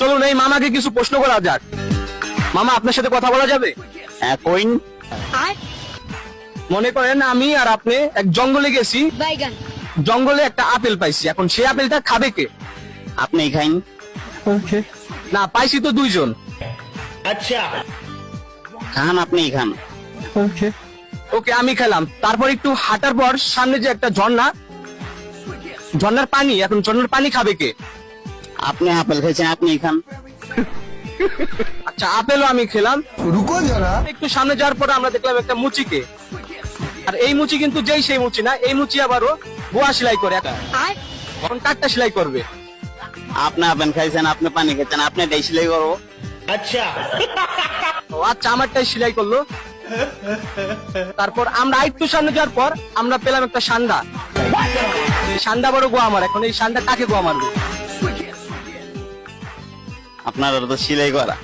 চলুন এই মামাকে কিছু প্রশ্ন করা যাক। মামা, আপনার সাথে কথা বলা যাবে? হ্যাঁ কইন। মনে করেন আমি আর আপনি এক জঙ্গলে গেছি, বাইগান। জঙ্গলে একটা আপেল পাইছি, এখন সেই আপেলটা খাবে কে? আপনি খাইন। না, পাইছি তো দুইজন। খান, আপনি খান। ওকে, আমি খেলাম। তারপর একটু হাঁটার পর সামনে যে একটা ঝর্ণা, ঝর্ণার পানি, এখন ঝর্ণার পানি খাবে কে? আপনি আপেল খাইছেন, আপনি খান। আচ্ছা, আপেলও আমি খেলাম। रुको जरा। একটু সামনে যাওয়ার পর আমরা দেখলাম একটা মুচিকে, আর এই মুচি কিন্তু যেই সেই মুচি না, এই মুচি আবারও বোয়া সেলাই করে, এখন কাঠটা সেলাই করবে। আপনি আপেল খাইছেন, আপনি পানি খাইছেন, আপনি দেই সেলাই করবো। ও আচ্ছা, আমারটাই সেলাই করলো। তারপর আমরা একটু সামনে যাওয়ার পর আমরা পেলাম একটা সান্ডা। এই সান্ডা বড় গোয়া আমার, এখন এই সান্ডা কাকে গোয়া মারবে? আপনার তো সেলাই করা।